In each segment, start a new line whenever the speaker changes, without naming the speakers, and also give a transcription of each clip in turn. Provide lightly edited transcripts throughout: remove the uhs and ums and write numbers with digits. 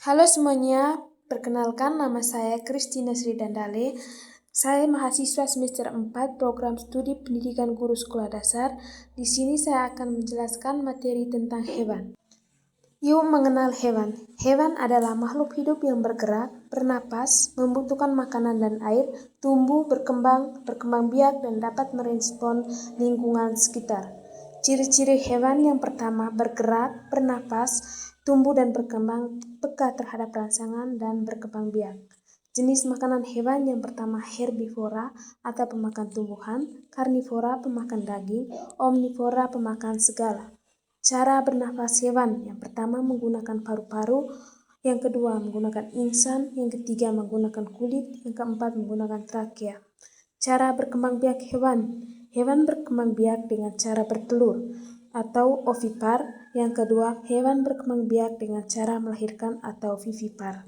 Halo semuanya, perkenalkan nama saya Christina Sri Dandale. Saya mahasiswa semester 4 program studi pendidikan guru sekolah dasar. Di sini saya akan menjelaskan materi tentang hewan. Yuk mengenal hewan. Hewan adalah makhluk hidup yang bergerak, bernapas, membutuhkan makanan dan air, tumbuh, berkembang biak, dan dapat merespon lingkungan sekitar. Ciri-ciri hewan yang pertama, bergerak, bernapas, tumbuh dan berkembang, peka terhadap rangsangan, dan berkembang biak. Jenis makanan hewan yang pertama, herbivora atau pemakan tumbuhan, karnivora pemakan daging, omnivora pemakan segala. Cara bernafas hewan, yang pertama menggunakan paru-paru, yang kedua menggunakan insang, yang ketiga menggunakan kulit, yang keempat menggunakan trakea. Cara berkembang biak hewan. Hewan berkembang biak dengan cara bertelur atau ovipar. Yang kedua, hewan berkembang biak dengan cara melahirkan atau vivipar.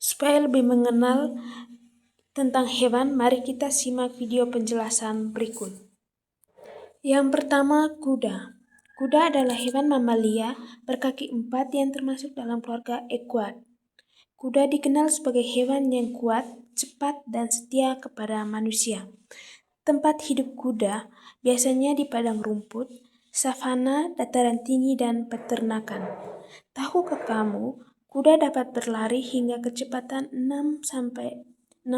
Supaya lebih mengenal tentang hewan, mari kita simak video penjelasan berikut. Yang pertama, kuda. Kuda adalah hewan mamalia berkaki 4 yang termasuk dalam keluarga equid. Kuda dikenal sebagai hewan yang kuat, cepat, dan setia kepada manusia. Tempat hidup kuda biasanya di padang rumput, savana, dataran tinggi, dan peternakan. Tahukah kamu, kuda dapat berlari hingga kecepatan 60-70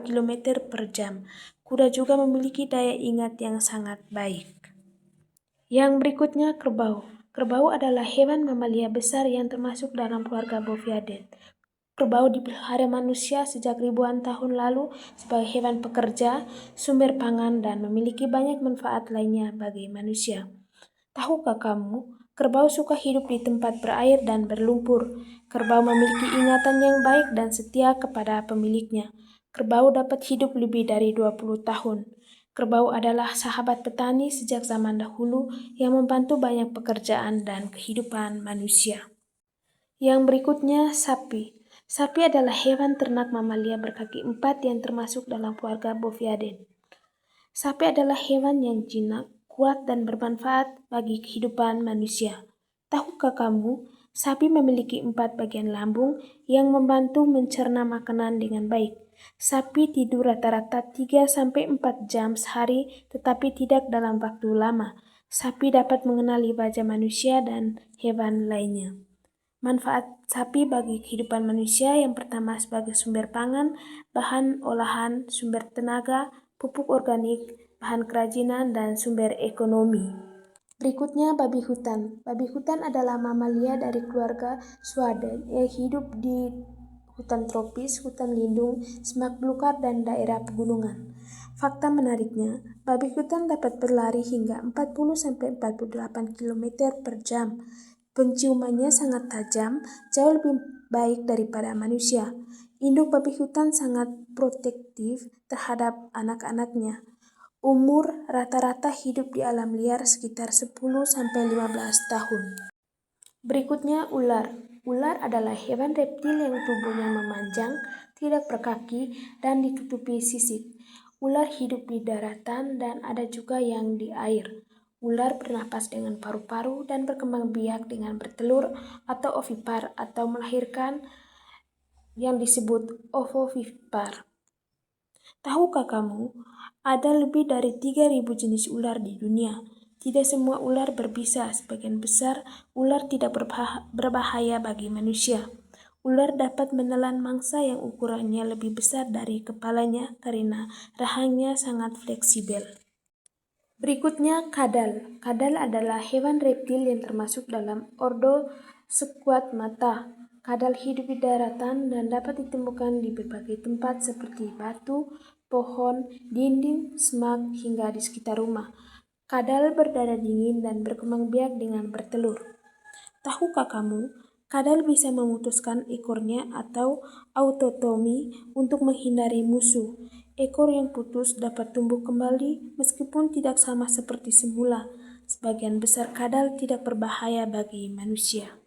km per jam. Kuda juga memiliki daya ingat yang sangat baik. Yang berikutnya, kerbau. Kerbau adalah hewan mamalia besar yang termasuk dalam keluarga Bovidae. Kerbau dipelihara manusia sejak ribuan tahun lalu sebagai hewan pekerja, sumber pangan, dan memiliki banyak manfaat lainnya bagi manusia. Tahukah kamu, kerbau suka hidup di tempat berair dan berlumpur. Kerbau memiliki ingatan yang baik dan setia kepada pemiliknya. Kerbau dapat hidup lebih dari 20 tahun. Kerbau adalah sahabat petani sejak zaman dahulu yang membantu banyak pekerjaan dan kehidupan manusia. Yang berikutnya, sapi. Sapi adalah hewan ternak mamalia berkaki 4 yang termasuk dalam keluarga Bovidae. Sapi adalah hewan yang jinak, kuat, dan bermanfaat bagi kehidupan manusia. Tahukah kamu, sapi memiliki 4 bagian lambung yang membantu mencerna makanan dengan baik. Sapi tidur rata-rata 3-4 jam sehari, tetapi tidak dalam waktu lama. Sapi dapat mengenali wajah manusia dan hewan lainnya. Manfaat sapi bagi kehidupan manusia yang pertama sebagai sumber pangan, bahan olahan, sumber tenaga, pupuk organik, bahan kerajinan, dan sumber ekonomi. Berikutnya, babi hutan. Babi hutan adalah mamalia dari keluarga Suidae yang hidup di hutan tropis, hutan lindung, semak belukar, dan daerah pegunungan. Fakta menariknya, babi hutan dapat berlari hingga 40-48 km per jam. Penciumannya sangat tajam, jauh lebih baik daripada manusia. Induk babi hutan sangat protektif terhadap anak-anaknya. Umur rata-rata hidup di alam liar sekitar 10-15 tahun. Berikutnya, ular. Ular adalah hewan reptil yang tubuhnya memanjang, tidak berkaki, dan ditutupi sisik. Ular hidup di daratan dan ada juga yang di air. Ular bernapas dengan paru-paru dan berkembang biak dengan bertelur atau ovipar atau melahirkan yang disebut ovovivipar. Tahukah kamu, ada lebih dari 3.000 jenis ular di dunia. Tidak semua ular berbisa, sebagian besar ular tidak berbahaya bagi manusia. Ular dapat menelan mangsa yang ukurannya lebih besar dari kepalanya karena rahangnya sangat fleksibel. Berikutnya, kadal. Kadal adalah hewan reptil yang termasuk dalam ordo Squamata. Kadal hidup di daratan dan dapat ditemukan di berbagai tempat seperti batu, pohon, dinding, semak, hingga di sekitar rumah. Kadal berdarah dingin dan berkembang biak dengan bertelur. Tahukah kamu, kadal bisa memutuskan ekornya atau autotomi untuk menghindari musuh. Ekor yang putus dapat tumbuh kembali meskipun tidak sama seperti semula. Sebagian besar kadal tidak berbahaya bagi manusia.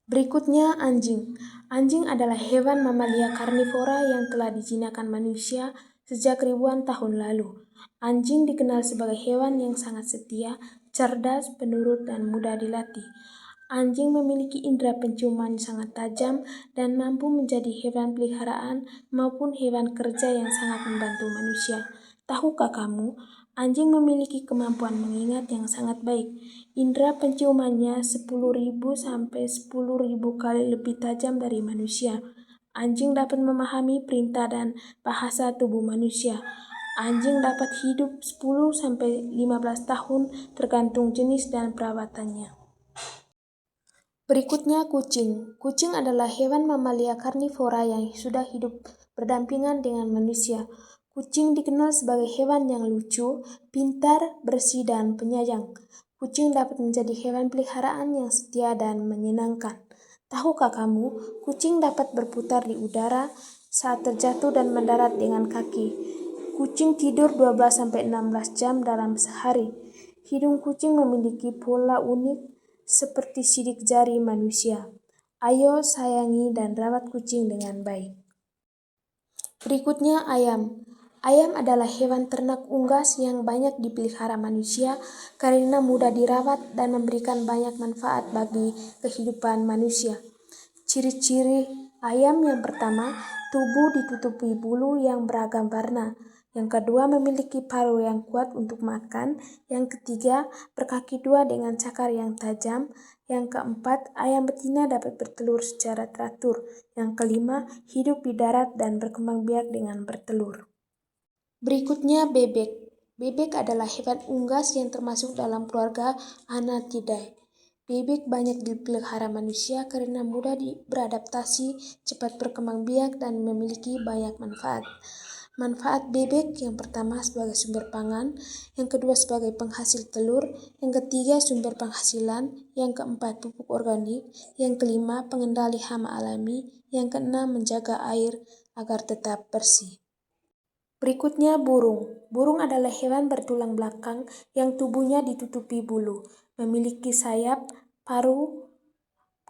Berikutnya, anjing. Anjing adalah hewan mamalia karnivora yang telah dijinakan manusia sejak ribuan tahun lalu. Anjing dikenal sebagai hewan yang sangat setia, cerdas, penurut, dan mudah dilatih. Anjing memiliki indera penciuman sangat tajam dan mampu menjadi hewan peliharaan maupun hewan kerja yang sangat membantu manusia. Tahukah kamu, anjing memiliki kemampuan mengingat yang sangat baik. Indera penciumannya 10.000 sampai 10.000 kali lebih tajam dari manusia. Anjing dapat memahami perintah dan bahasa tubuh manusia. Anjing dapat hidup 10 sampai 15 tahun tergantung jenis dan perawatannya. Berikutnya kucing. Kucing adalah hewan mamalia karnivora yang sudah hidup berdampingan dengan manusia. Kucing dikenal sebagai hewan yang lucu, pintar, bersih, dan penyayang. Kucing dapat menjadi hewan peliharaan yang setia dan menyenangkan. Tahukah kamu, kucing dapat berputar di udara saat terjatuh dan mendarat dengan kaki. Kucing tidur 12-16 jam dalam sehari. Hidung kucing memiliki pola unik seperti sidik jari manusia. Ayo sayangi dan rawat kucing dengan baik. Berikutnya ayam. Ayam adalah hewan ternak unggas yang banyak dipelihara manusia karena mudah dirawat dan memberikan banyak manfaat bagi kehidupan manusia. Ciri-ciri ayam yang pertama, tubuh ditutupi bulu yang beragam warna. Yang kedua, memiliki paruh yang kuat untuk makan. Yang ketiga, berkaki dua dengan cakar yang tajam. Yang keempat, ayam betina dapat bertelur secara teratur. Yang kelima, hidup di darat dan berkembang biak dengan bertelur. Berikutnya bebek. Bebek adalah hewan unggas yang termasuk dalam keluarga Anatidae. Bebek banyak dipelihara manusia karena mudah beradaptasi, cepat berkembang biak, dan memiliki banyak manfaat. Manfaat bebek yang pertama sebagai sumber pangan, yang kedua sebagai penghasil telur, yang ketiga sumber penghasilan, yang keempat pupuk organik, yang kelima pengendali hama alami, yang keenam menjaga air agar tetap bersih. Berikutnya burung. Burung adalah hewan bertulang belakang yang tubuhnya ditutupi bulu, memiliki sayap, paruh,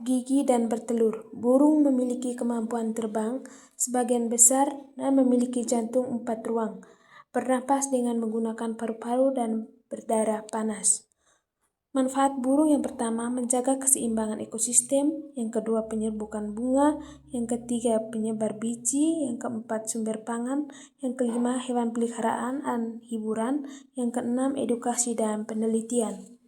gigi, dan bertelur. Burung memiliki kemampuan terbang sebagian besar dan memiliki jantung 4 ruang, bernapas dengan menggunakan paru-paru dan berdarah panas. Manfaat burung yang pertama menjaga keseimbangan ekosistem, yang kedua penyerbukan bunga, yang ketiga penyebar biji, yang keempat sumber pangan, yang kelima hewan peliharaan dan hiburan, yang keenam edukasi dan penelitian.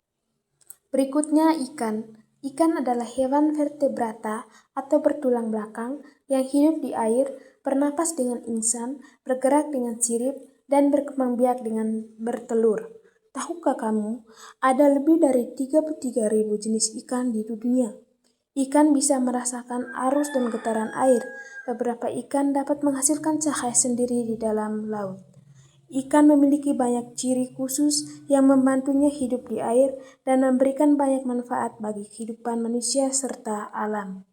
Berikutnya ikan. Ikan adalah hewan vertebrata atau bertulang belakang yang hidup di air, bernapas dengan insang, bergerak dengan sirip, dan berkembang biak dengan bertelur. Tahukah kamu, ada lebih dari 33.000 jenis ikan di dunia. Ikan bisa merasakan arus dan getaran air. Beberapa ikan dapat menghasilkan cahaya sendiri di dalam laut. Ikan memiliki banyak ciri khusus yang membantunya hidup di air dan memberikan banyak manfaat bagi kehidupan manusia serta alam.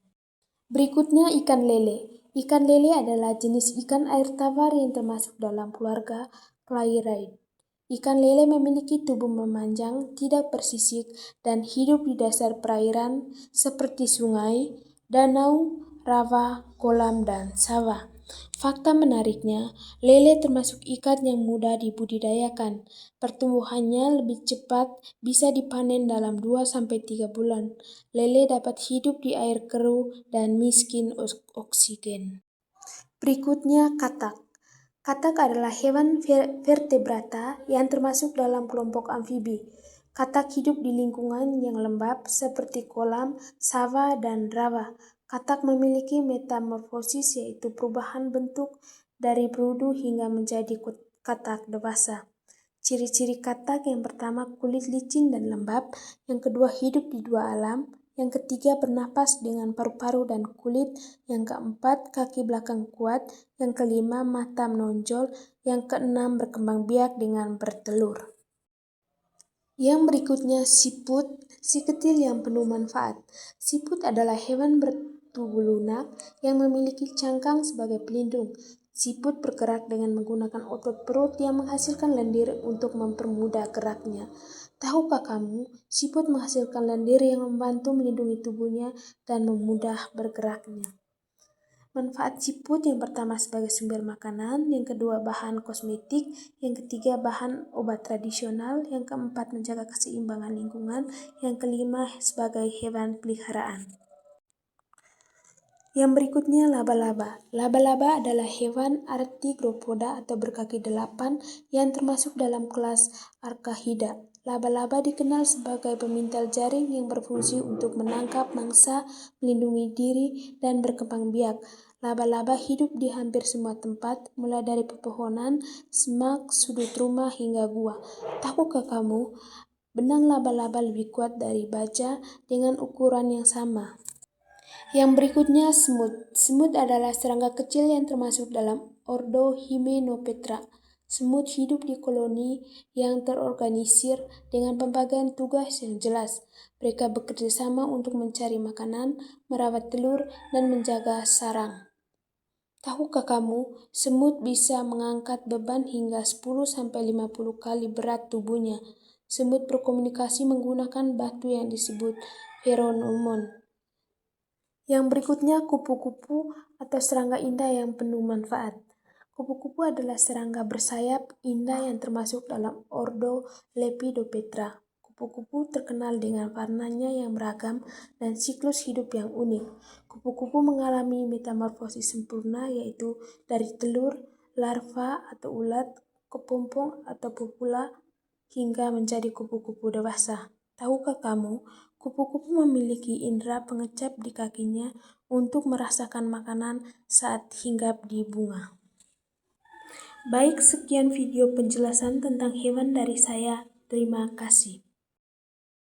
Berikutnya ikan lele. Ikan lele adalah jenis ikan air tawar yang termasuk dalam keluarga Clyridae. Ikan lele memiliki tubuh memanjang, tidak bersisik, dan hidup di dasar perairan seperti sungai, danau, rawa, kolam, dan sawah. Fakta menariknya, lele termasuk ikan yang mudah dibudidayakan. Pertumbuhannya lebih cepat, bisa dipanen dalam 2-3 bulan. Lele dapat hidup di air keruh dan miskin oksigen. Berikutnya katak. Katak adalah hewan vertebrata yang termasuk dalam kelompok amfibi. Katak hidup di lingkungan yang lembab seperti kolam, sawah, dan rawa. Katak memiliki metamorfosis, yaitu perubahan bentuk dari berudu hingga menjadi katak dewasa. Ciri-ciri katak yang pertama kulit licin dan lembab, yang kedua hidup di dua alam, yang ketiga bernapas dengan paru-paru dan kulit, yang keempat kaki belakang kuat, yang kelima mata menonjol, yang keenam berkembang biak dengan bertelur. Yang berikutnya siput, si kecil yang penuh manfaat. Siput adalah hewan bertubuh lunak yang memiliki cangkang sebagai pelindung. Siput bergerak dengan menggunakan otot perut yang menghasilkan lendir untuk mempermudah geraknya. Tahukah kamu, siput menghasilkan lendir yang membantu melindungi tubuhnya dan memudah bergeraknya. Manfaat siput yang pertama sebagai sumber makanan, yang kedua bahan kosmetik, yang ketiga bahan obat tradisional, yang keempat menjaga keseimbangan lingkungan, yang kelima sebagai hewan peliharaan. Yang berikutnya laba-laba. Laba-laba adalah hewan arthropoda atau berkaki 8 yang termasuk dalam kelas Archaida. Laba-laba dikenal sebagai pemintal jaring yang berfungsi untuk menangkap mangsa, melindungi diri, dan berkembang biak. Laba-laba hidup di hampir semua tempat, mulai dari pepohonan, semak, sudut rumah, hingga gua. Tahukah kamu, benang laba-laba lebih kuat dari baja dengan ukuran yang sama? Yang berikutnya semut. Semut adalah serangga kecil yang termasuk dalam ordo Hymenoptera. Semut hidup di koloni yang terorganisir dengan pembagian tugas yang jelas. Mereka bekerja sama untuk mencari makanan, merawat telur, dan menjaga sarang. Tahukah kamu, semut bisa mengangkat beban hingga 10-50 kali berat tubuhnya. Semut berkomunikasi menggunakan batu yang disebut feromon. Yang berikutnya kupu-kupu atau serangga indah yang penuh manfaat. Kupu-kupu adalah serangga bersayap indah yang termasuk dalam ordo Lepidoptera. Kupu-kupu terkenal dengan warnanya yang beragam dan siklus hidup yang unik. Kupu-kupu mengalami metamorfosis sempurna, yaitu dari telur, larva atau ulat, kepompong atau pupula, hingga menjadi kupu-kupu dewasa. Tahukah kamu, kupu-kupu memiliki indera pengecap di kakinya untuk merasakan makanan saat hinggap di bunga. Baik, sekian video penjelasan tentang hewan dari saya. Terima kasih.